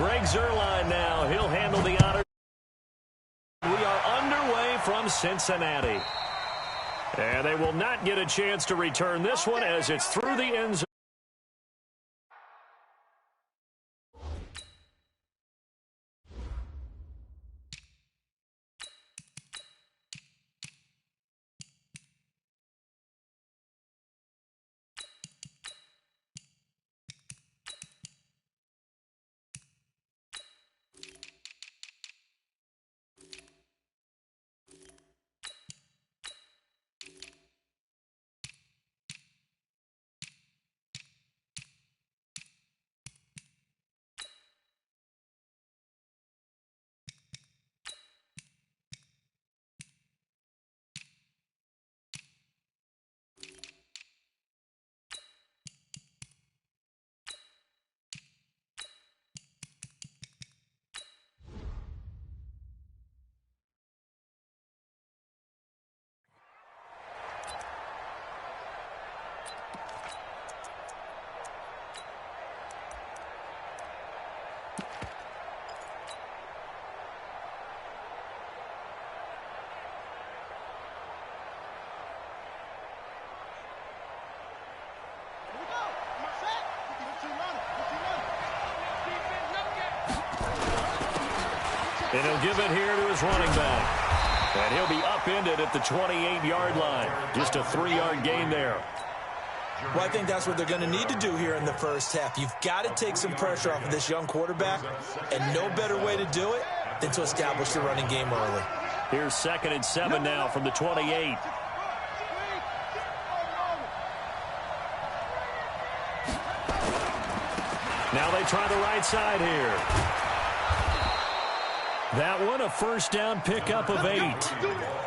Greg Zuerlein now. He'll handle the honor. We are underway from Cincinnati. And they will not get a chance to return this one as it's through the end zone. And he'll give it here to his running back. And he'll be upended at the 28-yard line. Just a 3-yard gain there. Well, I think that's what they're going to need to do here in the first half. You've got to take some pressure off of this young quarterback, and no better way to do it than to establish the running game early. Here's 2nd and 7 now from the 28. Now they try the right side here. That one, a first down pickup of 8.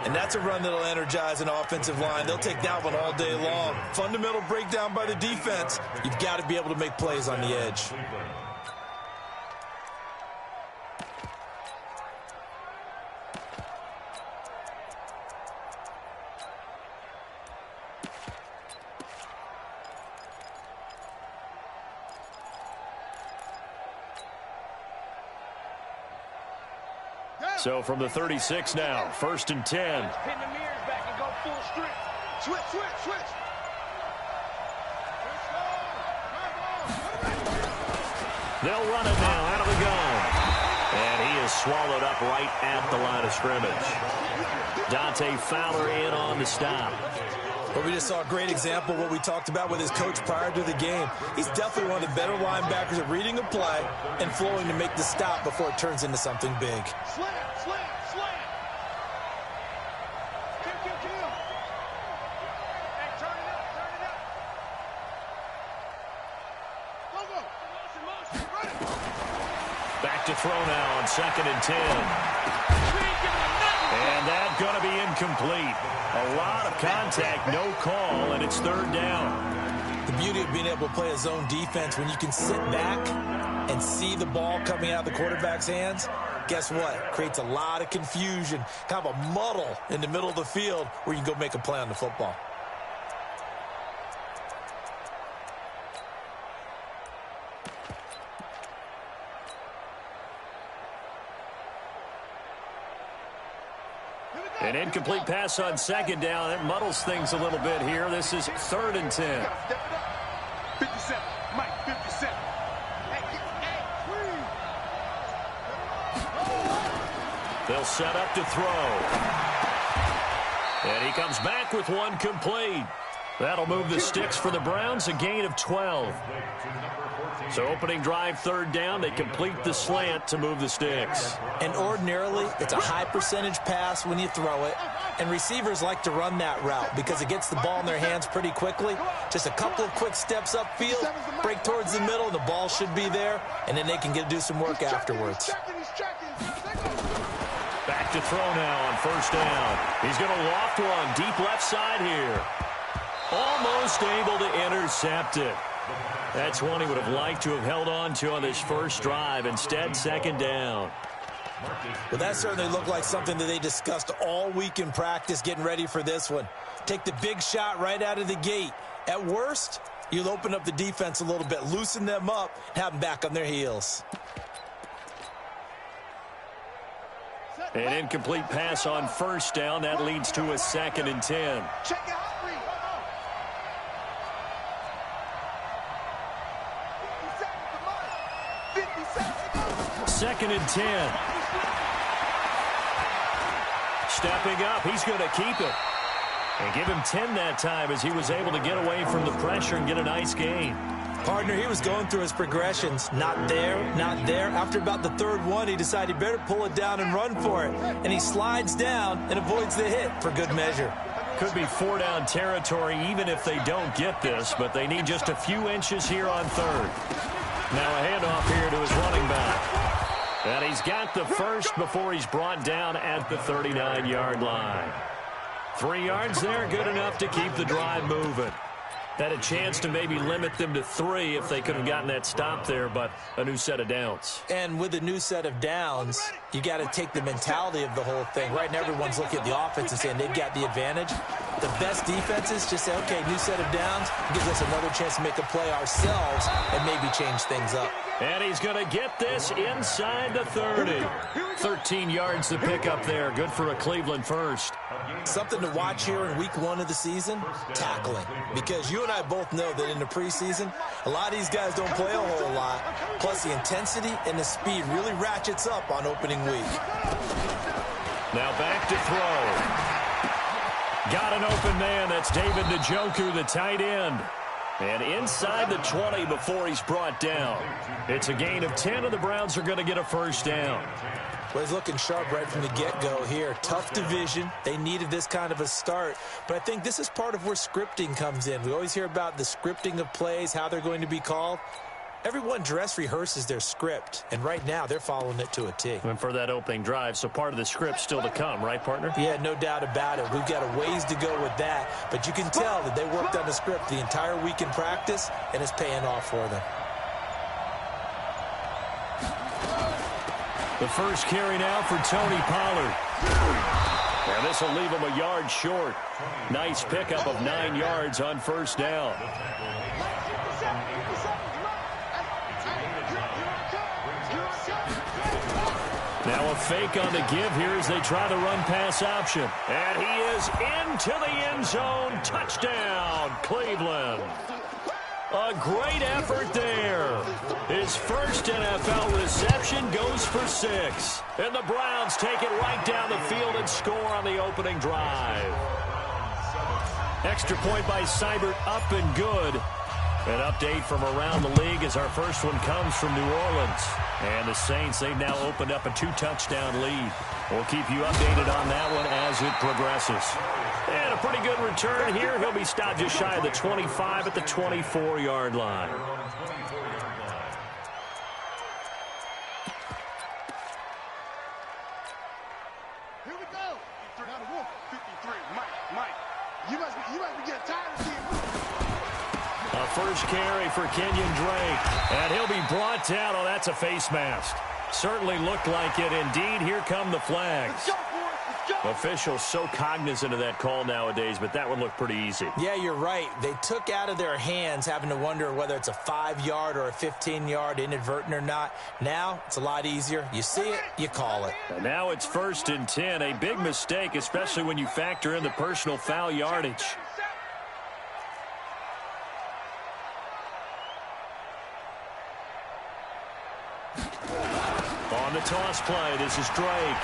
And that's a run that'll energize an offensive line. They'll take that one all day long. Fundamental breakdown by the defense. You've got to be able to make plays on the edge. So from the 36 now, 1st and 10. Pin the mirrors back and go full strength. Switch. They'll run it now. Out of the gun. And he is swallowed up right at the line of scrimmage. Dante Fowler in on the stop. But we just saw a great example of what we talked about with his coach prior to the game. He's definitely one of the better linebackers at reading a play and flowing to make the stop before it turns into something big. Slam. Kill. Hey, turn it up. Go. Motion. Run it. Back to throw now on 2nd and 10. And that's going to be incomplete. A lot of contact, no call, and it's 3rd down. The beauty of being able to play a zone defense when you can sit back and see the ball coming out of the quarterback's hands, guess what? Creates a lot of confusion, kind of a muddle in the middle of the field where you can go make a play on the football. An incomplete pass on 2nd down. It muddles things a little bit here. This is 3rd and 10. 57. Mike, 57. They'll set up to throw. And he comes back with one complete. That'll move the sticks for the Browns, a gain of 12. So opening drive, 3rd down, they complete the slant to move the sticks. And ordinarily, it's a high percentage pass when you throw it. And receivers like to run that route because it gets the ball in their hands pretty quickly. Just a couple of quick steps upfield, break towards the middle, and the ball should be there. And then they can do some work afterwards. Back to throw now on 1st down. He's going to loft one deep left side here. Almost able to intercept it. That's one he would have liked to have held on to on this first drive. Instead, 2nd down. Well, that certainly looked like something that they discussed all week in practice getting ready for this one. Take the big shot right out of the gate. At worst, you'll open up the defense a little bit, loosen them up, and have them back on their heels. An incomplete pass on first down. That leads to a 2nd and 10. Check it out. 2nd and 10. Stepping up, he's going to keep it. And give him 10 that time as he was able to get away from the pressure and get a nice gain. Partner, he was going through his progressions. Not there, not there. After about the 3rd one, he decided he better pull it down and run for it. And he slides down and avoids the hit for good measure. Could be 4-down territory even if they don't get this, but they need just a few inches here on 3rd. Now a handoff here to his running back. And he's got the first before he's brought down at the 39-yard line. 3 yards there, good enough to keep the drive moving. Had a chance to maybe limit them to 3 if they could have gotten that stop there, but a new set of downs. And with a new set of downs, you got to take the mentality of the whole thing. Right now, everyone's looking at the offense and saying they've got the advantage. The best defenses just say, okay, new set of downs, gives us another chance to make a play ourselves and maybe change things up. And he's going to get this inside the 30. 13 yards to pick up there. Good for a Cleveland first. Something to watch here in week 1 of the season, tackling. Because you and I both know that in the preseason, a lot of these guys don't play a whole lot. Plus, the intensity and the speed really ratchets up on opening week. Now back to throw. Got an open man. That's David Njoku, the tight end. And inside the 20 before he's brought down. It's a gain of 10, and the Browns are going to get a first down. Well, he's looking sharp right from the get-go here. Tough division. They needed this kind of a start. But I think this is part of where scripting comes in. We always hear about the scripting of plays, how they're going to be called. Everyone dress rehearses their script, and right now they're following it to a T. And for that opening drive, so part of the script still to come, right, partner? Yeah, no doubt about it. We've got a ways to go with that, but you can tell that they worked on the script the entire week in practice, and it's paying off for them. The first carry now for Tony Pollard. And this will leave him a yard short. Nice pickup of 9 yards on first down. Now a fake on the give here as they try the run-pass option. And he is into the end zone. Touchdown, Cleveland. A great effort there. His first NFL reception goes for 6. And the Browns take it right down the field and score on the opening drive. Extra point by Seibert, up and good. An update from around the league as our first one comes from New Orleans. And the Saints, they've now opened up a 2-touchdown lead. We'll keep you updated on that one as it progresses. And a pretty good return here. He'll be stopped just shy of the 25 at the 24-yard line. Here we go. 53, Mike. You must be getting tired of seeing. A first carry for Kenyon Drake. And he'll be brought down. Oh, that's a face mask. Certainly looked like it. Indeed, here come the flags. Officials so cognizant of that call nowadays, but that one looked pretty easy. Yeah, you're right. They took out of their hands having to wonder whether it's a 5-yard or a 15-yard inadvertent or not. Now, it's a lot easier. You see it, you call it. And now it's 1st and 10. A big mistake, especially when you factor in the personal foul yardage. On the toss play, this is Drake.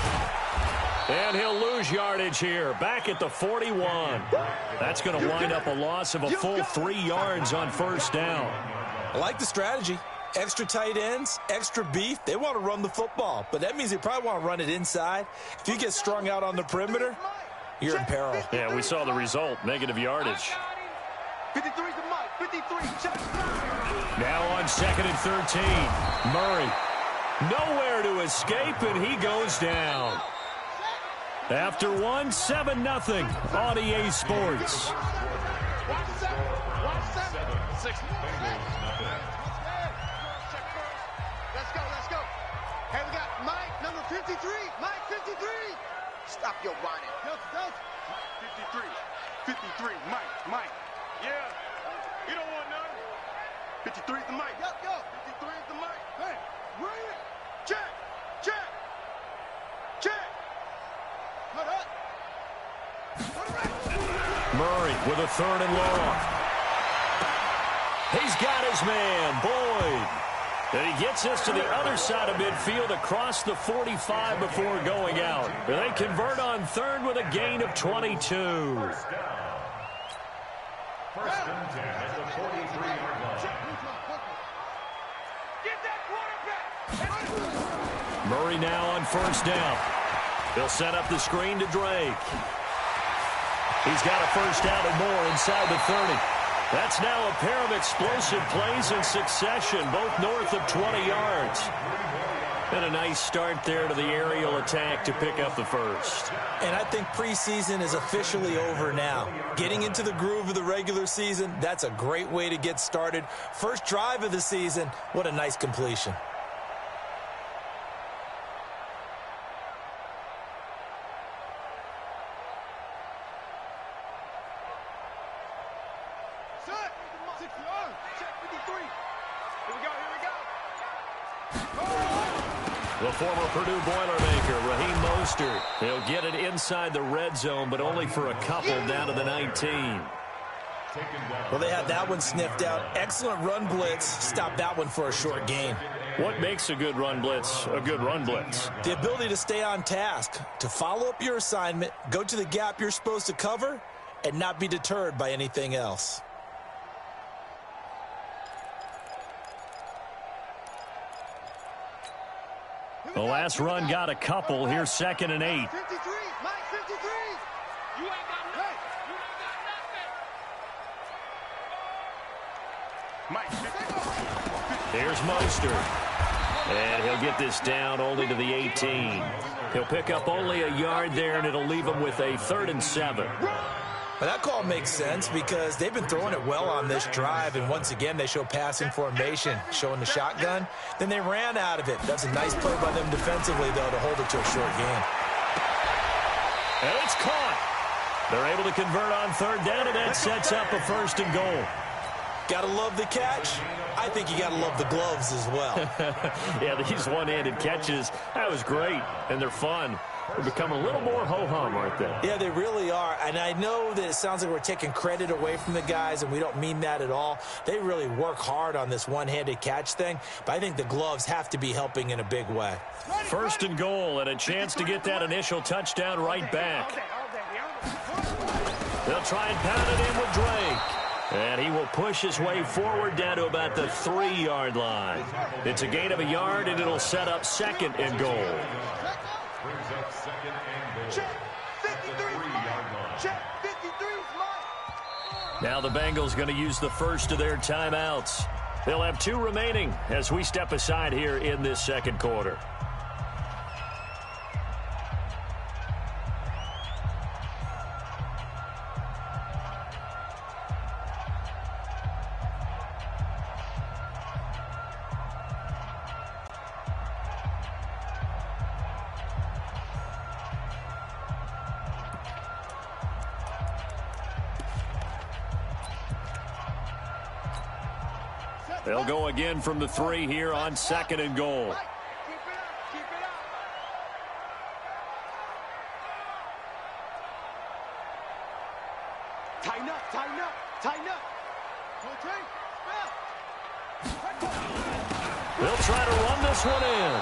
And he'll lose yardage here. Back at the 41. That's going to wind up a loss of a full 3 yards on first down. I like the strategy. Extra tight ends, extra beef. They want to run the football, but that means they probably want to run it inside. If you get strung out on the perimeter, you're in peril. Yeah, we saw the result. Negative yardage. 53 to Mike. 53. Now on 2nd and 13. Murray. Nowhere to escape, and he goes down. After 1, 7-0 on EA Sports. Watch 7. Watch 7. 6. Let's go. Hey, we got Mike, number 53. Mike, 53. Stop your whining. Go. 53. Mike. Yeah. You don't want none. 53 is the Mike. Go. 53 is the Mike. Hey, bring it. Check. Murray with a 3rd and long. He's got his man, Boyd. And he gets us to the other side of midfield across the 45 before going out. And they convert on 3rd with a gain of 22. First and 10 at the 43-yard line. Murray now on 1st down. They'll set up the screen to Drake. He's got a 1st down and more inside the 30. That's now a pair of explosive plays in succession, both north of 20 yards. And a nice start there to the aerial attack to pick up the 1st. And I think preseason is officially over now. Getting into the groove of the regular season, that's a great way to get started. First drive of the season, what a nice completion. The former Purdue Boilermaker, Raheem Mostert. He'll get it inside the red zone, but only for a couple down to the 19. Well, they had that one sniffed out. Excellent run blitz. Stopped that one for a short gain. What makes a good run blitz a good run blitz? The ability to stay on task, to follow up your assignment, go to the gap you're supposed to cover, and not be deterred by anything else. The last run got a couple. Here's 2nd and 8. 53, Mike, 53. You ain't got nothing. You ain't got nothing. Mike, Here's Mostert. And he'll get this down only to the 18. He'll pick up only a yard there, and it'll leave him with a 3rd and 7. Well, that call makes sense because they've been throwing it well on this drive, and once again they show passing formation, showing the shotgun. Then they ran out of it. That's a nice play by them defensively, though, to hold it to a short gain. And it's caught. They're able to convert on 3rd down, and that sets up a 1st and goal. Gotta love the catch. I think you gotta love the gloves as well. Yeah, these one-handed catches, that was great, and they're fun. They're becoming a little more ho-hum, aren't they? Yeah, they really are. And I know that it sounds like we're taking credit away from the guys, and we don't mean that at all. They really work hard on this one-handed catch thing, but I think the gloves have to be helping in a big way. 1st and goal, and a chance to get that initial touchdown right back. They'll try and pound it in with Drake. And he will push his way forward down to about the 3-yard line. It's a gain of a yard, and it'll set up 2nd and goal. Brings up 2nd and goal. Check 53, Mike. Check 53, Mike. Now the Bengals going to use the first of their timeouts. They'll have 2 remaining as we step aside here in this 2nd quarter. They'll go again from the 3 here on 2nd and goal. Keep it up. Keep it up. Tighten up. Tighten up. Tighten up. They'll try to run this one in.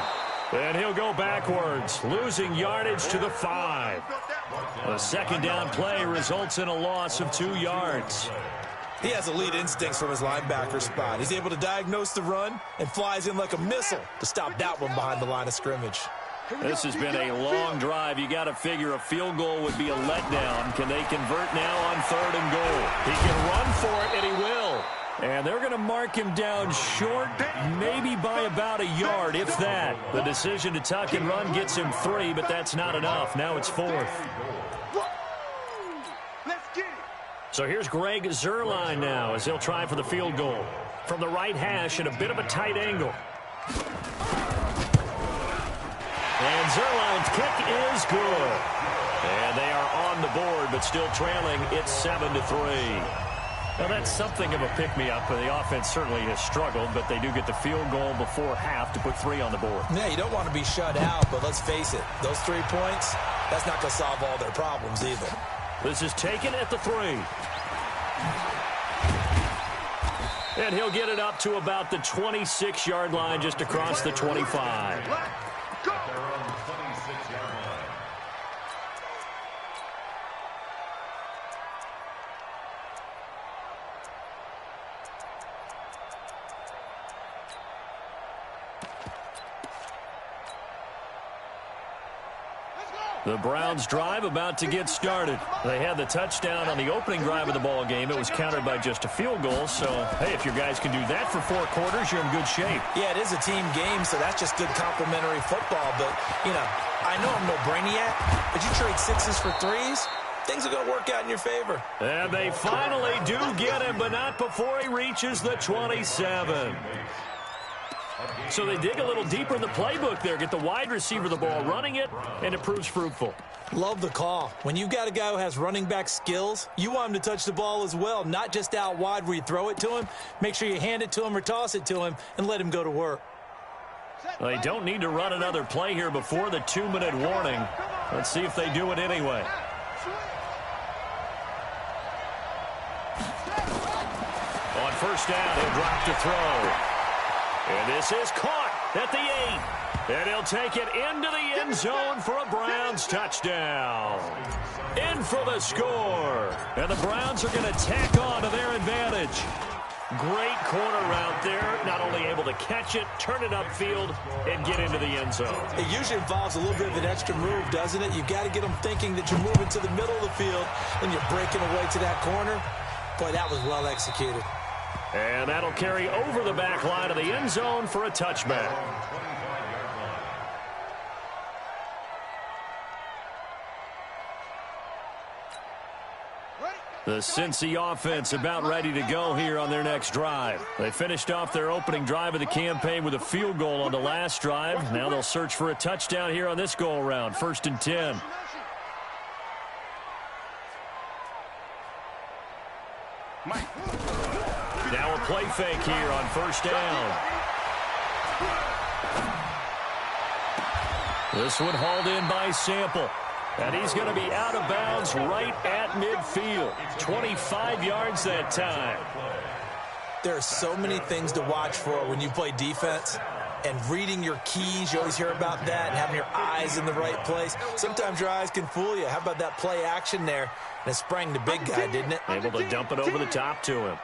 And he'll go backwards, losing yardage to the 5. A 2nd down play results in a loss of 2 yards. He has elite instincts from his linebacker spot. He's able to diagnose the run and flies in like a missile to stop that one behind the line of scrimmage. This has been a long drive. You got to figure a field goal would be a letdown. Can they convert now on 3rd and goal? He can run for it, and he will. And they're going to mark him down short, maybe by about a yard, if that. The decision to tuck and run gets him 3, but that's not enough. Now it's 4th. So here's Greg Zuerlein now as he'll try for the field goal. From the right hash at a bit of a tight angle. And Zuerlein's kick is good. And they are on the board, but still trailing. It's 7-3. Now, that's something of a pick-me-up. The offense certainly has struggled, but they do get the field goal before half to put 3 on the board. Yeah, you don't want to be shut out, but let's face it, those 3 points, that's not going to solve all their problems either. This is taken at the 3. And he'll get it up to about the 26-yard line, just across the 25. The Browns drive about to get started. They had the touchdown on the opening drive of the ball game. It was countered by just a field goal. So, hey, if your guys can do that for 4 quarters, you're in good shape. Yeah, it is a team game, so that's just good complimentary football. But, you know, I know I'm no brainiac, but you trade 6s for 3s, things are going to work out in your favor. And they finally do get him, but not before he reaches the 27. So they dig a little deeper in the playbook there, get the wide receiver the ball, running it, and it proves fruitful. Love the call. When you've got a guy who has running back skills, you want him to touch the ball as well, not just out wide where you throw it to him. Make sure you hand it to him or toss it to him and let him go to work. They don't need to run another play here before the 2-minute warning. Let's see if they do it anyway. On first down, he'll drop to throw. And this is caught at the 8. And he'll take it into the end zone for a Browns touchdown. In for the score. And the Browns are going to tack on to their advantage. Great corner route there. Not only able to catch it, turn it upfield, and get into the end zone. It usually involves a little bit of an extra move, doesn't it? You've got to get them thinking that you're moving to the middle of the field and you're breaking away to that corner. Boy, that was well executed. And that'll carry over the back line of the end zone for a touchback. The Cincy offense about ready to go here on their next drive. They finished off their opening drive of the campaign with a field goal on the last drive. Now they'll search for a touchdown here on this go-around. 1st and 10. Now a play fake here on first down. This one hauled in by Sample. And he's going to be out of bounds right at midfield. 25 yards that time. There are so many things to watch for when you play defense. And reading your keys, you always hear about that, and having your eyes in the right place. Sometimes your eyes can fool you. How about that play action there? And it sprang the big guy, didn't it? Able to dump it over the top to him.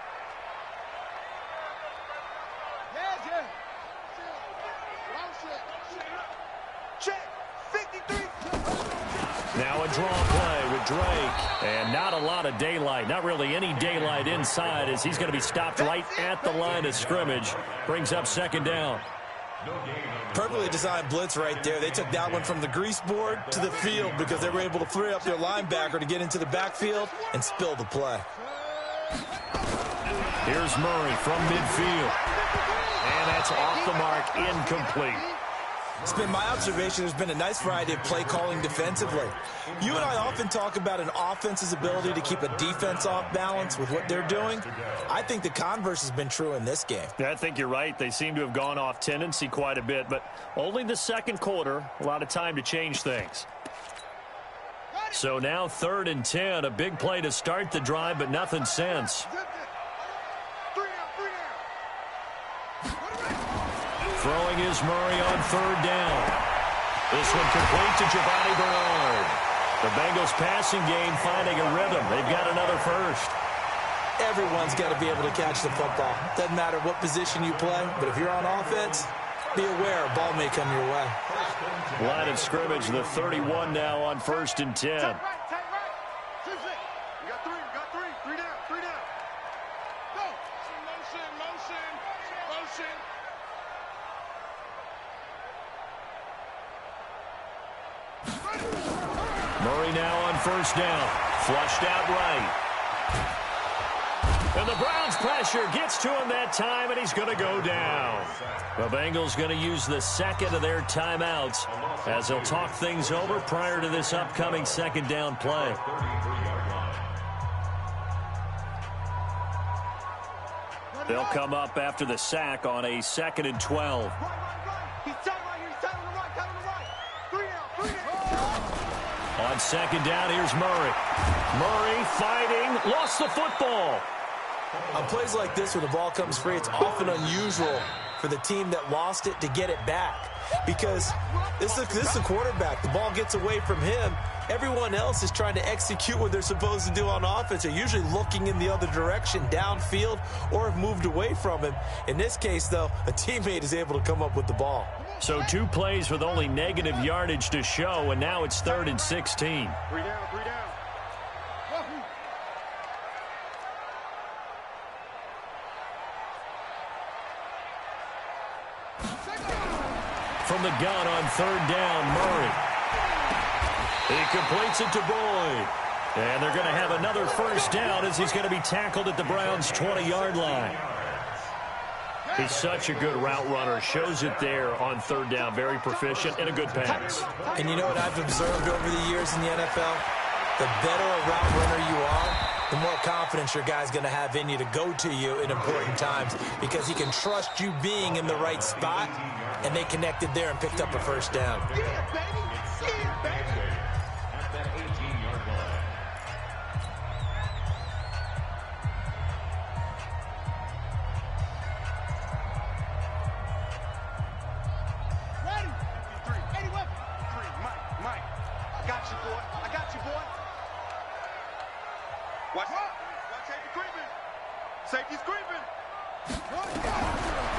Now a draw play with Drake. And not a lot of daylight. Not really any daylight inside as he's going to be stopped right at the line of scrimmage. Brings up 2nd down. Perfectly designed blitz right there. They took that one from the grease board to the field because they were able to free up their linebacker to get into the backfield and spill the play. Here's Murray from midfield. And that's off the mark, incomplete. It's been my observation there's been a nice variety of play calling defensively. You and I often talk about an offense's ability to keep a defense off balance with what they're doing. I think the converse has been true in this game. I think you're right. They seem to have gone off tendency quite a bit, but only the 2nd quarter, a lot of time to change things. So now 3rd and 10, a big play to start the drive, but nothing since. Throwing is Murray on 3rd down. This one complete to Giovanni Bernard. The Bengals passing game finding a rhythm. They've got another first. Everyone's got to be able to catch the football. Doesn't matter what position you play, but if you're on offense, be aware a ball may come your way. Line of scrimmage, the 31 now on 1st and 10. Take right. You got 3. 3 down. Go. Motion. Murray now on 1st down. Flushed out right. And the Browns pressure gets to him that time, and he's going to go down. The Bengals going to use the 2nd of their timeouts as they'll talk things over prior to this upcoming 2nd down play. They'll come up after the sack on a 2nd and 12. He's tight right here. He's tight on the right. Tight on the right. 3 down. On 2nd down, here's Murray. Murray fighting, lost the football. On plays like this, when the ball comes free, it's often unusual for the team that lost it to get it back. Because this is the quarterback. The ball gets away from him. Everyone else is trying to execute what they're supposed to do on offense. They're usually looking in the other direction, downfield, or have moved away from him. In this case, though, a teammate is able to come up with the ball. So 2 plays with only negative yardage to show, and now it's 3rd and 16. 3 down. 3 down. From the gun on 3rd down, Murray. He completes it to Boyd. And they're going to have another 1st down as he's going to be tackled at the Browns' 20-yard line. He's such a good route runner. Shows it there on 3rd down. Very proficient and a good pass. And you know what I've observed over the years in the NFL? The better a route runner you are, the more confidence your guy's going to have in you to go to you in important times, because he can trust you being in the right spot, and they connected there and picked up a 1st down. Yeah, baby. Yeah, baby. At that 18-yard line. Ready? 53. 81. 3. Mike. I got you, boy. I got you, boy. Watch safety creeping. Safety's creeping.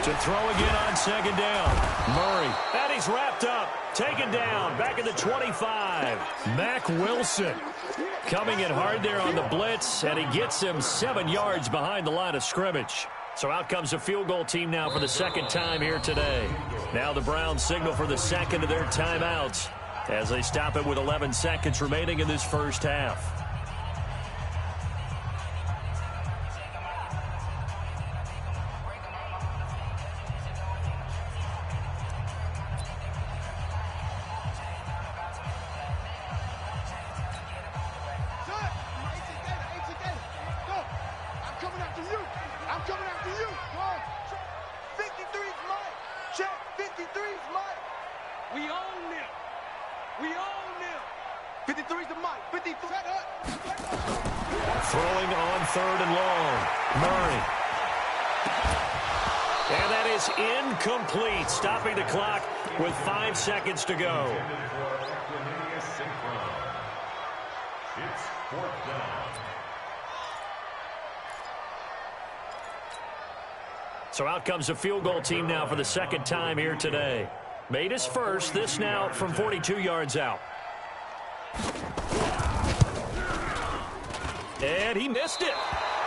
To throw again on 2nd down. Murray. And he's wrapped up. Taken down. Back at the 25. Mack Wilson coming in hard there on the blitz, and he gets him 7 yards behind the line of scrimmage. So out comes a field goal team now for the 2nd time here today. Now the Browns signal for the 2nd of their timeouts as they stop it with 11 seconds remaining in this 1st half. Throwing on 3rd and long. Murray. And that is incomplete, stopping the clock with 5 seconds to go. It's 4th down. So out comes a field goal team now for the 2nd time here today. Made his first, this now from 42 yards out. And he missed it.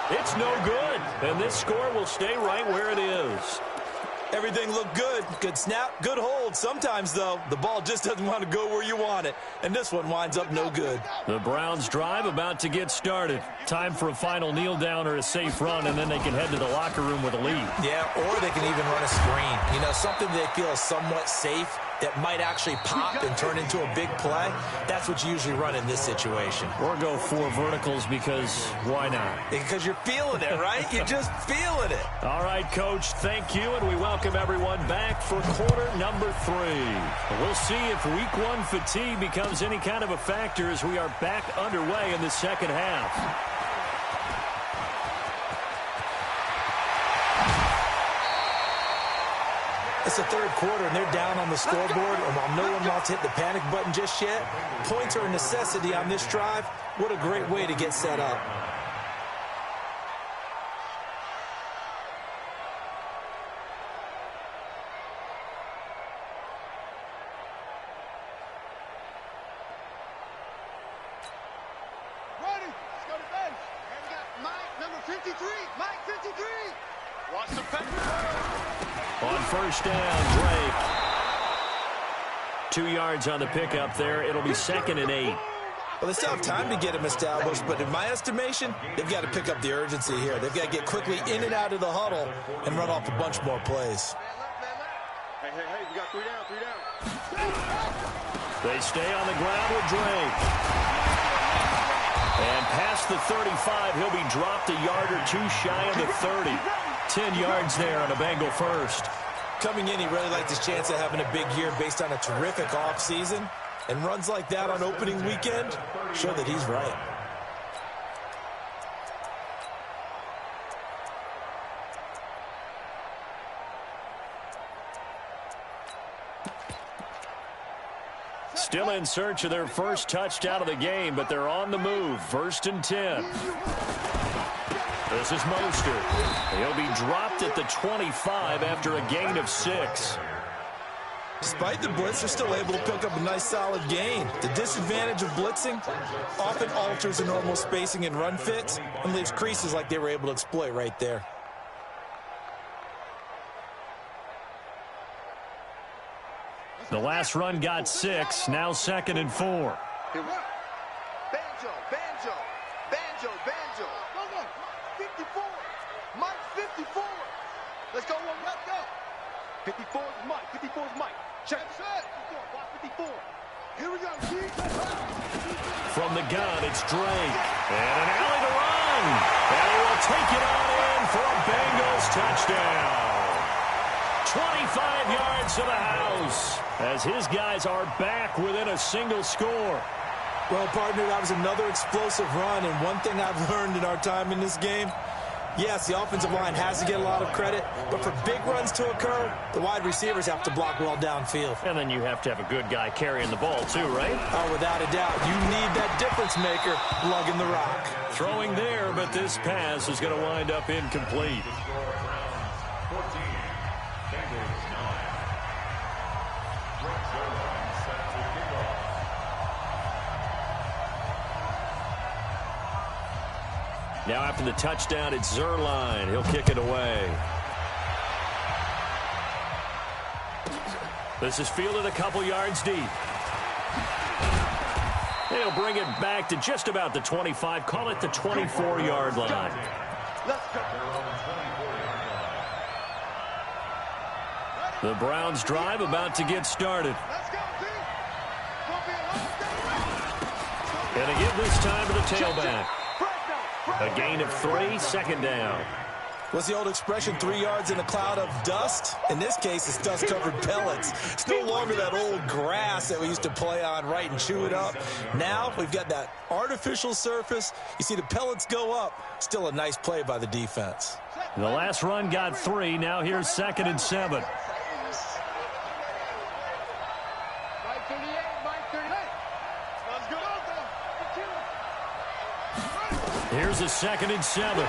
It's no good. And this score will stay right where it is. Everything looked good. Good snap, good hold. Sometimes, though, the ball just doesn't want to go where you want it. And this one winds up no good. The Browns drive about to get started. Time for a final kneel down or a safe run, and then they can head to the locker room with a lead. Yeah, or they can even run a screen. You know, something they feel is somewhat safe that might actually pop and turn into a big play. That's what you usually run in this situation. Or go 4 verticals, because why not? Because you're feeling it, right? You're just feeling it. All right, Coach, thank you, and we welcome everyone back for quarter number 3. We'll see if week 1 fatigue becomes any kind of a factor as we are back underway in the 2nd half. It's the 3rd quarter, and they're down on the scoreboard, and while no one wants to hit the panic button just yet, points are a necessity on this drive. What a great way to get set up. Ready? Let's go to base. And we got Mike, number 53. Mike, 53. Watch the paper. On 1st down, Drake. 2 yards on the pickup there. It'll be 2nd and 8. Well, they still have time to get him established, but in my estimation, they've got to pick up the urgency here. They've got to get quickly in and out of the huddle and run off a bunch more plays. Hey, we got 3 down. They stay on the ground with Drake. And past the 35, he'll be dropped a yard or 2 shy of the 30. 10 yards there on a Bengal first. Coming in, he really liked his chance of having a big year based on a terrific offseason. And runs like that on opening weekend show that he's right. Still in search of their first touchdown of the game, but they're on the move. 1st and 10. This is Mostert. He'll be dropped at the 25 after a gain of 6. Despite the blitz, they're still able to pick up a nice solid gain. The disadvantage of blitzing often alters the normal spacing and run fits and leaves creases like they were able to exploit right there. The last run got 6, now 2nd and 4. Banjo, banjo, banjo, banjo. Go, go. 54. Mike, 54. Let's go, let's go. 54 is Mike, 54 is Mike. Check. Watch 54. Here we go, G. From the gun, it's Drake. And an alley to run. And he will take it on in for a Bengals touchdown. 25 yards to the house as his guys are back within a single score. Well, partner, that was another explosive run, and one thing I've learned in our time in this game, yes, the offensive line has to get a lot of credit, but for big runs to occur, the wide receivers have to block well downfield. And then you have to have a good guy carrying the ball too, right? Oh, without a doubt. You need that difference maker lugging the rock. Throwing there, but this pass is going to wind up incomplete. Now after the touchdown, it's Zerline. He'll kick it away. This is fielded a couple yards deep. He'll bring it back to just about the 25. Call it the 24-yard line. Let's go. The Browns drive about to get started. Let's go, G. And they give this time to the tailback. A gain of 3, 2nd down. What's the old expression, 3 yards in a cloud of dust? In this case, it's dust-covered pellets. It's no longer that old grass that we used to play on, right, and chew it up. Now we've got that artificial surface. You see the pellets go up. Still a nice play by the defense. The last run got 3. Now here's 2nd and 7. Here's a 2nd and 7.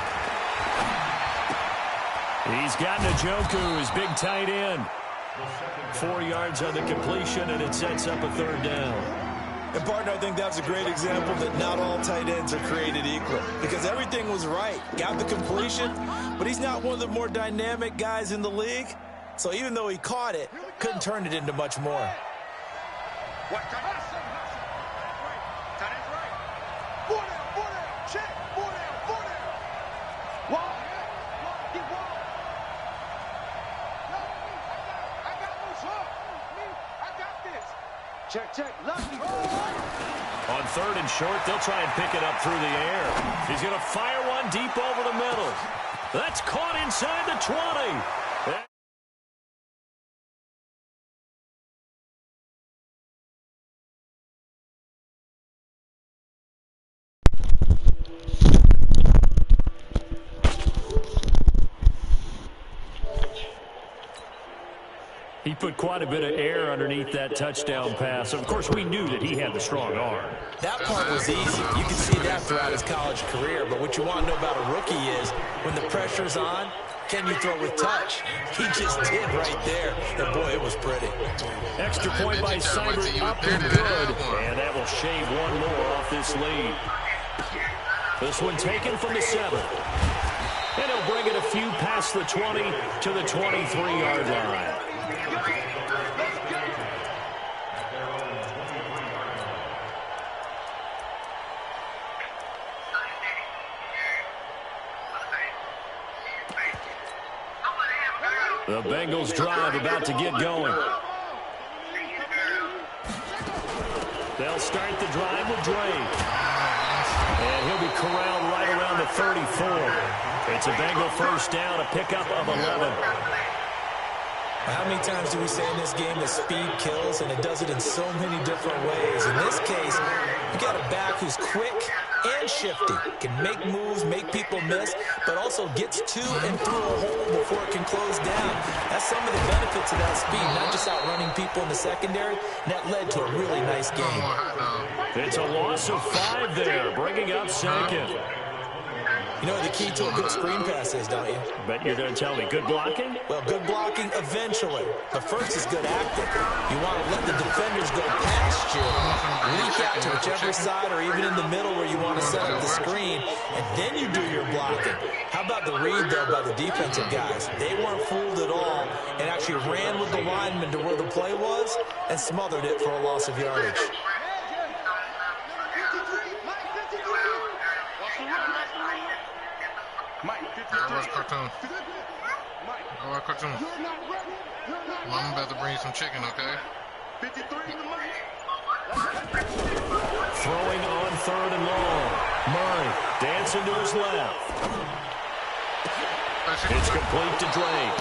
He's got Njoku, his big tight end. 4 yards on the completion, and it sets up a 3rd down. And, partner, I think that's a great example that not all tight ends are created equal because everything was right. Got the completion, but he's not one of the more dynamic guys in the league. So even though he caught it, couldn't turn it into much more. Check, check. Lucky. On 3rd and short, they'll try and pick it up through the air. He's going to fire one deep over the middle. That's caught inside the 20. He put quite a bit of air underneath that touchdown pass. Of course, we knew that he had the strong arm. That part was easy. You can see that throughout his college career. But what you want to know about a rookie is when the pressure's on, can you throw with touch? He just did right there. And, boy, it was pretty. Extra point by Seibert, up and good. And that will shave one more off this lead. This one taken from the 7. And he'll bring it a few past the 20 to the 23-yard line. The Bengals drive about to get going. They'll start the drive with Drake. And he'll be corralled right around the 34. It's a Bengal first down, a pickup of 11. How many times do we say in this game that speed kills, and it does it in so many different ways? In this case, you got a back who's quick and shifty, can make moves, make people miss, but also gets to and through a hole before it can close down. That's some of the benefits of that speed, not just outrunning people in the secondary, and that led to a really nice game. It's a loss of 5 there, bringing up second. You know what the key to a good screen pass is, don't you? Bet you're going to tell me good blocking? Well, good blocking eventually. But first is good acting. You want to let the defenders go past you, leak out to whichever side or even in the middle where you want to set up the screen, and then you do your blocking. How about the read, though, by the defensive guys? They weren't fooled at all and actually ran with the lineman to where the play was and smothered it for a loss of yardage. Cartoon. All right, cartoon. Mom about to bring you some chicken, okay? Throwing on 3rd and long. Murray dancing to his left. It's complete to Drake.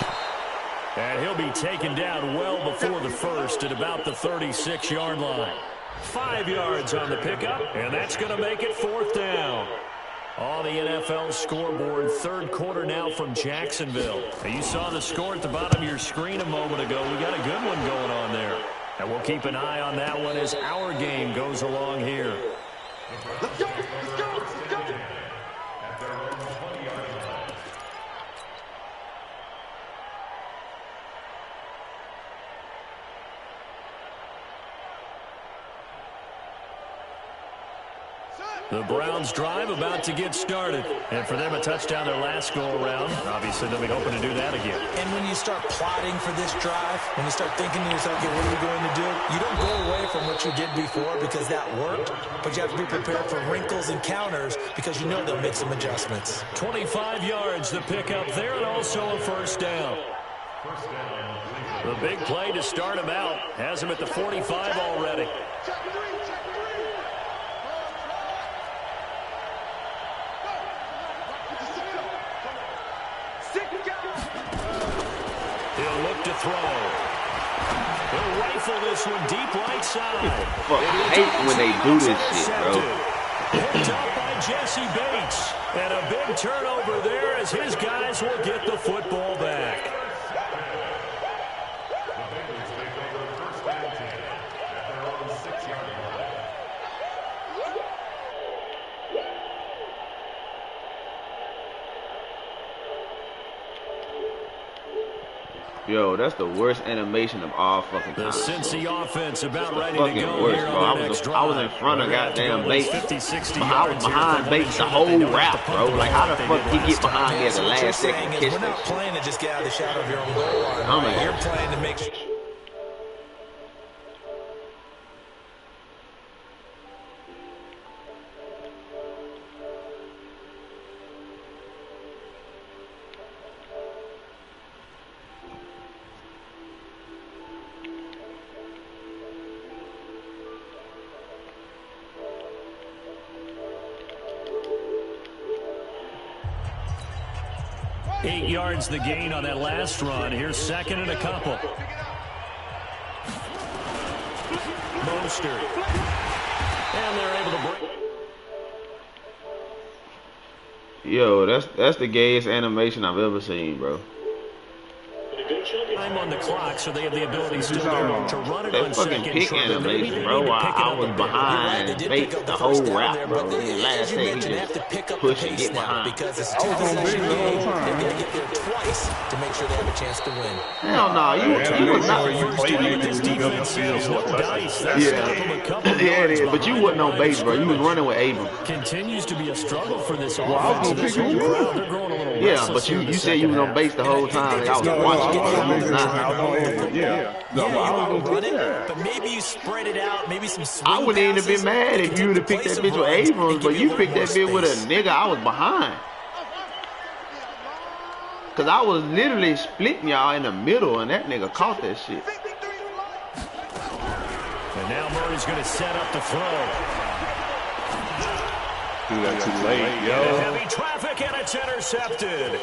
And he'll be taken down well before the first at about the 36-yard line. 5 yards on the pickup, and that's going to make it 4th down. On the NFL scoreboard, 3rd quarter now from Jacksonville. And you saw the score at the bottom of your screen a moment ago. We got a good one going on there. And we'll keep an eye on that one as our game goes along here. Let's go! Let's go! Let's go! The Browns drive about to get started. And for them, a touchdown their last go-around. Obviously, they'll be hoping to do that again. And when you start plotting for this drive, when you start thinking to yourself, okay, what are we going to do? You don't go away from what you did before because that worked, but you have to be prepared for wrinkles and counters because you know they'll make some adjustments. 25 yards, the pickup there, and also a first down. The big play to start him out has him at the 45 already. He'll look to throw. He'll rifle this one deep right side. Fuck, I hate when they do this shit, bro. Picked up by Jesse Bates. And a big turnover there as his guys will get the football back. Yo, that's the worst animation of all fucking time. The Cincy offense about ready Fucking to go worst, here bro. on the next drive. I was in front of goddamn Bates. 50, 60 I was behind Bates the whole route, bro. Like, how the fuck he get behind me at the last second to catch We're not that playing to just get out of the shadow of your own goal line. Oh, my You're God. playing to make sure. shit. 8 yards the gain on that last run. Here's 2nd and a couple. Mostert. And they're able to break. Yo, that's the gayest animation I've ever seen, bro. Time on the clock, so they have the ability still to run it on That fucking second. pick animation, bro. I was behind Bates the whole route, bro. The last thing he just push and get behind. Because it's 2 possession game. They've got to get there twice to make sure they have a chance to win. Hell no, you was not. This defense sees no dice. That's Yeah, it is. But you wasn't on base, bro. You was running with Abram. Continues to be a struggle for this offense. This whole crowd, they're growing a little Yeah, restless but you in the said you was on base the whole time. Like, I was watching. But maybe you spread it out, maybe some swing I wouldn't even have been passes. mad if you would have picked that bitch with Abrams, but you picked that bitch with a nigga I was behind. Cause I was literally splitting y'all in the middle, and that nigga caught that shit. And now Murray's going to set up the throw. Do that too late, yo. Heavy traffic, and it's intercepted.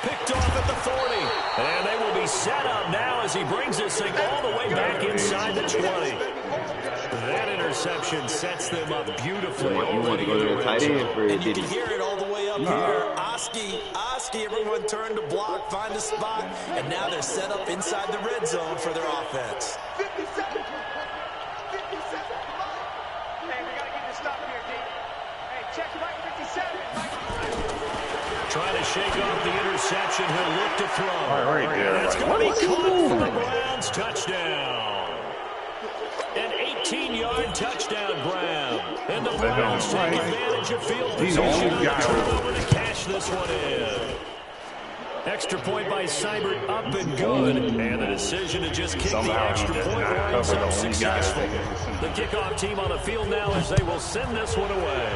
Picked off at the 40. And they will be set up now as he brings this thing all the way back inside the 20. That interception sets them up beautifully. You want to go to the tight end for it, and you can hear it all the way up here. Oski, everyone turned to block, find a spot, and now they're set up inside the red zone for their offense. 57. 57. Hey, we got to get this stop here, D. Hey, check right 57. Trying to shake off the interception. He'll look to throw. Right there. That's going to be caught for the Browns. Touchdown. An 18-yard touchdown grab. And the Browns take advantage of field position on the turnover to cash this one in. Extra point by Seibert, up and good. And the decision to just kick the extra point winds up successful. The kickoff team on the field now as they will send this one away.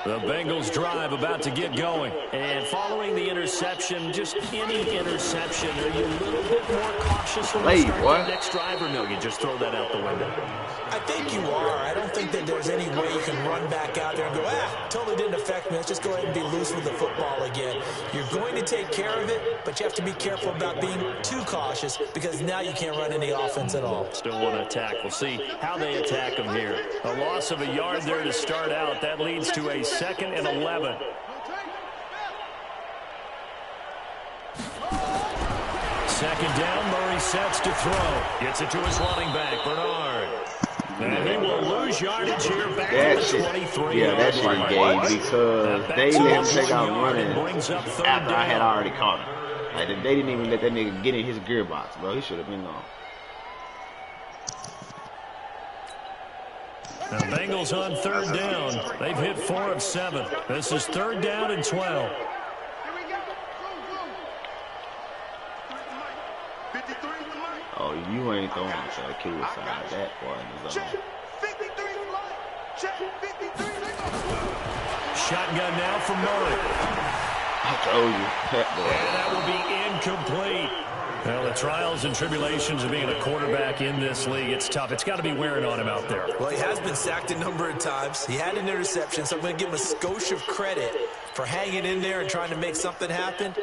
The Bengals drive about to get going. And following the interception, just any interception, are you a little bit more cautious when you start the next drive, or no, you just throw that out the window? I think you are. I don't think that there's any way you can run back out there and go, totally didn't affect me. Let's just go ahead and be loose with the football again. You're going to take care of it, but you have to be careful about being too cautious because now you can't run any offense at all. Still want to attack. We'll see how they attack them here. A loss of a yard there to start out. That leads to a 2nd and 11. Second down, Murray sets to throw. Gets it to his running back, Bernard. And he will lose yardage here back to the 23. Yeah, that shit is game because they let him take out running after I had already caught him. Like, they didn't even let that nigga get in his gearbox, bro. He should have been gone. The Bengals on 3rd down. They've hit 4 of 7. This is 3rd down and 12. Oh, you ain't throwing to the kid side that far in the zone. Shotgun now from Murray. I told you. And that will be incomplete. Well, the trials and tribulations of being a quarterback in this league, it's tough. It's got to be wearing on him out there. Well, he has been sacked a number of times. He had an interception, so I'm going to give him a skosh of credit for hanging in there and trying to make something happen,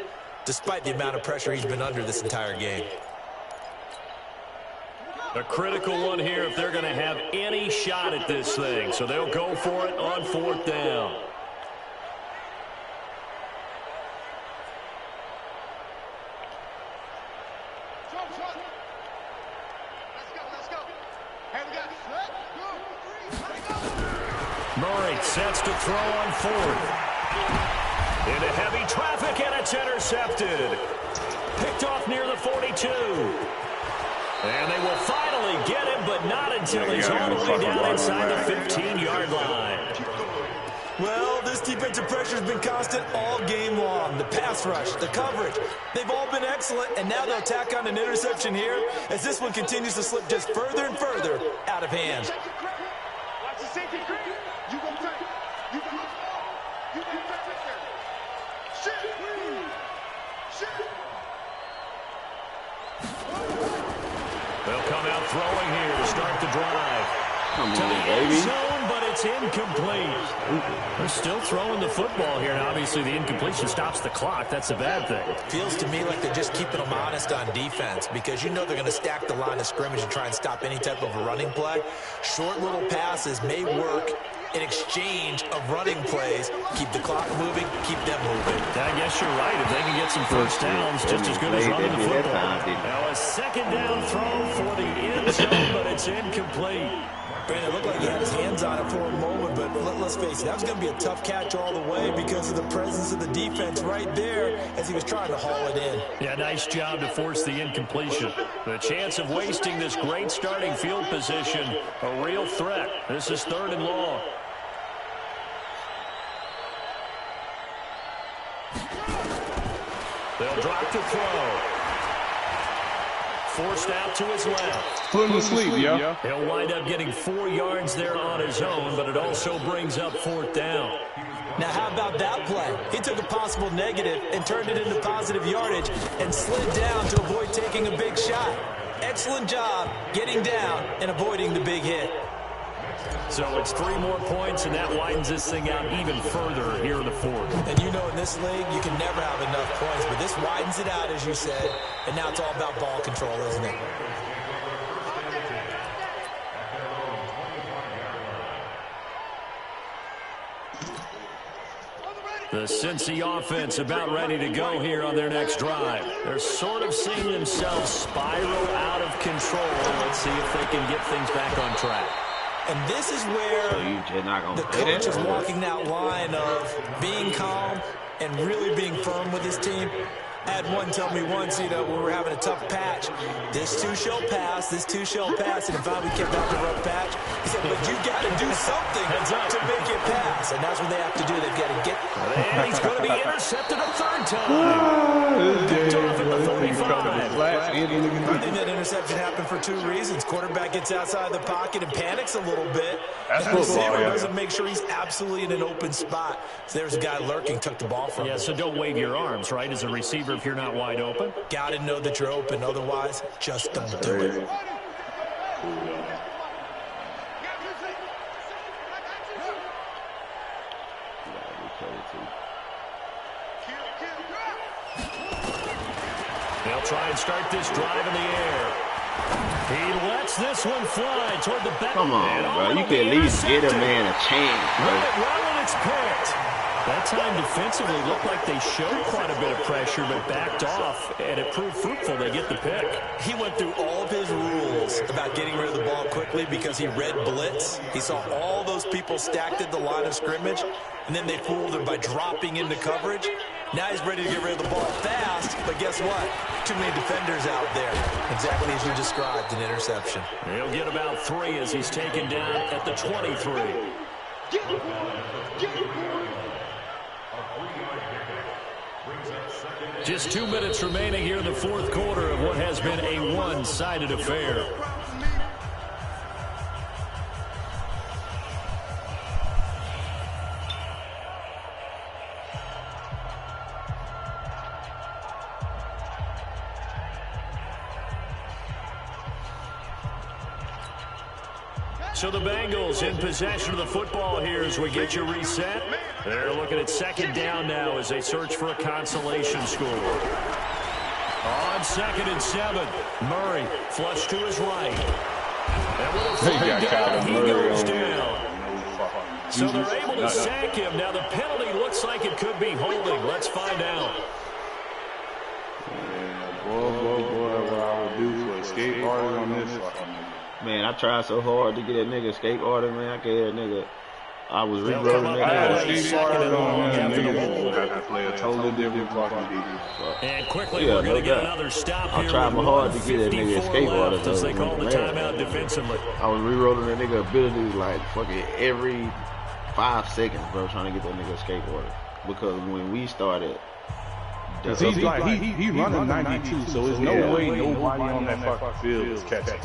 despite the amount of pressure he's been under this entire game. A critical one here if they're going to have any shot at this thing. So they'll go for it on 4th down. Murray sets to throw on 4th. Into heavy traffic, and it's intercepted. Picked off near the 42. And they will finally get him, but not until he's all the way down inside the 15-yard line. Well, this defensive pressure has been constant all game long. The pass rush, the coverage, they've all been excellent, and now they'll tack on an interception here as this one continues to slip just further and further out of hand. They'll come out throwing here to start the drive. Come to on, the baby. end zone, but it's incomplete. They're still throwing the football here, and obviously the incompletion stops the clock. That's a bad thing. Feels to me like they're just keeping them honest on defense because you know they're going to stack the line of scrimmage and try and stop any type of a running play. Short little passes may work in exchange of running plays. Keep the clock moving, keep them moving. I guess you're right. If they can get some first downs, just as good as running the football. Now a 2nd down throw for the end zone, but it's incomplete. Brandon, it looked like he had his hands on it for a moment, but let's face it, that was going to be a tough catch all the way because of the presence of the defense right there as he was trying to haul it in. Yeah, nice job to force the incompletion. The chance of wasting this great starting field position, a real threat. This is 3rd and long. They'll drop to throw. Forced out to his left. Put him to sleep, yo. He'll wind up getting 4 yards there on his own, but it also brings up 4th down. Now, how about that play? He took a possible negative and turned it into positive yardage and slid down to avoid taking a big shot. Excellent job getting down and avoiding the big hit. So it's 3 more points, and that widens this thing out even further here in the 4th. And you know, in this league, you can never have enough points, but this widens it out, as you said, and now it's all about ball control, isn't it? The Cincy offense about ready to go here on their next drive. They're sort of seeing themselves spiral out of control. Let's see if they can get things back on track. And this is where the coach is walking that line of being calm and really being firm with his team. I had one tell me once, when we were having a tough patch, this too shall pass, this too shall pass, and finally we kept having a rough patch. He said, but you got to do something to make it pass, and that's what they have to do. They've got to get. And he's going to be intercepted a 3rd time. Picked off at the 45. I think that interception happened for 2 reasons. Quarterback gets outside the pocket and panics a little bit. That's and the football, receiver yeah. doesn't make sure he's absolutely in an open spot. So there's a guy lurking, took the ball from him. Yeah, so don't wave your arms, right, as a receiver if you're not wide open. Got to know that you're open. Otherwise, just don't do it. They'll try and start this drive in the air. He lets this one fly toward the back. Come on, bro. You can at least get a man a chance, bro. Let it run when it's picked. That time defensively looked like they showed quite a bit of pressure, but backed off, and it proved fruitful. They get the pick. He went through all of his rules about getting rid of the ball quickly because he read blitz. He saw all those people stacked at the line of scrimmage, and then they fooled him by dropping into coverage. Now he's ready to get rid of the ball fast, but guess what? Too many defenders out there. Exactly as you described, an interception. He'll get about 3 as he's taken down at the 23. Just 2 minutes remaining here in the 4th quarter of what has been a one-sided affair. So the Bengals in possession of the football here as we get you reset. They're looking at 2nd down now as they search for a consolation score. On 2nd and 7, Murray flush to his right. And with a flag down, he goes down. So they're able to sack him. Now the penalty looks like it could be holding. Let's find out. Boy, what I would do for escape artist on this. Man, I tried so hard to get that nigga escape order, man. I can't hear that nigga. I was re-rolling that nigga. Escape artist on him, niggas have to play a totally different fucking defense. And quickly, we're going to get another stop here. I tried my hard to get that nigga escape order. As they call the timeout defensively. I was re-rolling that nigga abilities like fucking every 5 seconds, bro, trying to get that nigga escape order. Because when we started, because he's like, he running 92, so there's no way nobody on that fucking field is catching.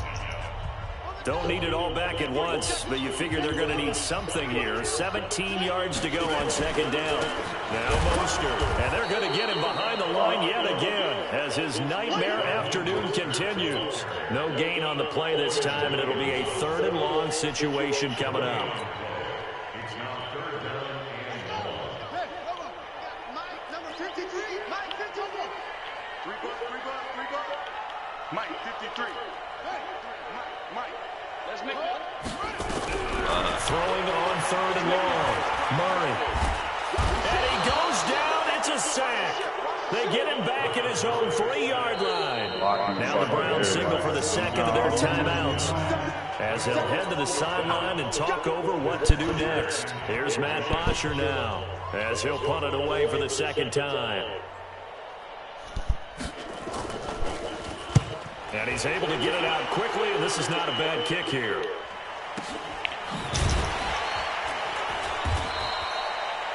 Don't need it all back at once, but you figure they're going to need something here. 17 yards to go on 2nd down. Now Mostert, and they're going to get him behind the line yet again as his nightmare afternoon continues. No gain on the play this time, and it'll be a 3rd and long situation coming up. Mike, 53. Mike, let's make it. Throwing on 3rd and long. Murray. And he goes down. It's a sack. They get him back at his own 3-yard line. Now the Browns signal for the 2nd of their timeouts as they'll head to the sideline and talk over what to do next. Here's Matt Bosher now as he'll punt it away for the 2nd time. And he's able to get it out quickly, and this is not a bad kick here.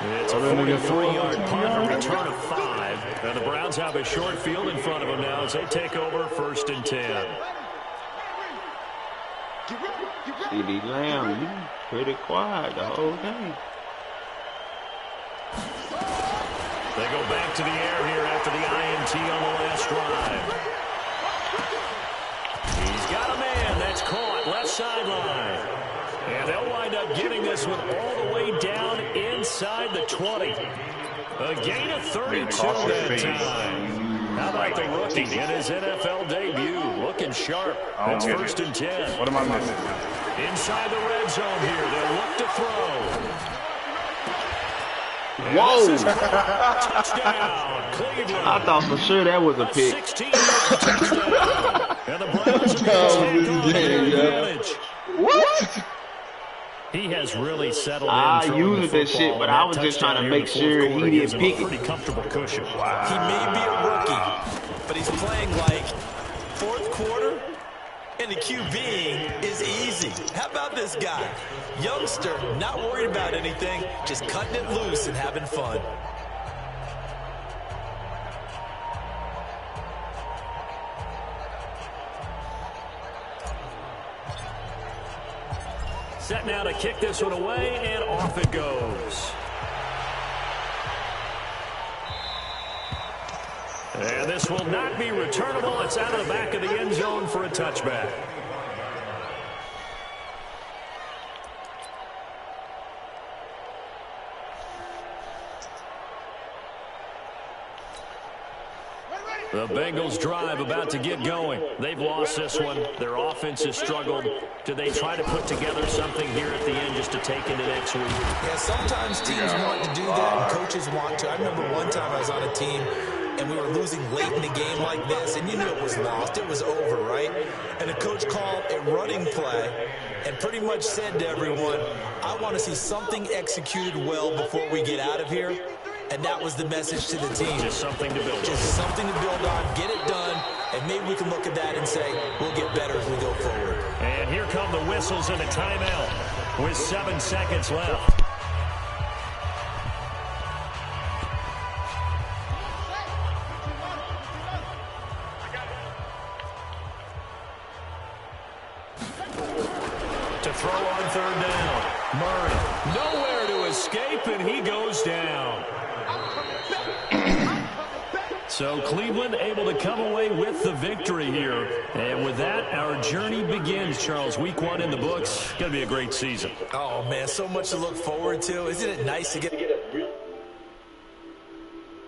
It's a 43-yard punt, a return of 5. And the Browns have a short field in front of them now as they take over 1st and 10. CD Lamb, you pretty quiet the whole game. They go back to the air here after the INT on the last drive. He's got a man. That's caught. Left sideline. And they'll wind up getting this one all the way down inside the 20. A gain of 32 that time. How about the rookie in his NFL debut? Looking sharp. It's 1st and 10. What am I missing? Inside the red zone here. They'll look to throw. Whoa! Touchdown, Cleveland. I thought for sure that was a pick. 16-yard touchdown. And the Browns are going to take on the advantage. What? He has really settled in. I used that shit, but I was just trying to make sure he didn't pick it. Pretty comfortable cushion. Wow. He may be a rookie, but he's playing like 4th quarter, and the QBing is easy. How about this guy? Youngster, not worried about anything, just cutting it loose and having fun. Set now to kick this one away, and off it goes. And this will not be returnable. It's out of the back of the end zone for a touchback. The Bengals drive about to get going. They've lost this one. Their offense has struggled. Do they try to put together something here at the end just to take into next week? Yeah, sometimes teams want to do that and coaches want to. I remember one time I was on a team and we were losing late in the game like this, and you knew it was lost. It was over, right? And the coach called a running play and pretty much said to everyone, I want to see something executed well before we get out of here. And that was the message to the team. Just something to build on. Just something to build on, get it done, and maybe we can look at that and say, we'll get better as we go forward. And here come the whistles and a timeout with 7 seconds left. To throw on 3rd down. Murray, nowhere to escape, and he goes down. So Cleveland able to come away with the victory here. And with that, our journey begins, Charles. Week 1 in the books. Going to be a great season. Oh, man, so much to look forward to. Isn't it nice to get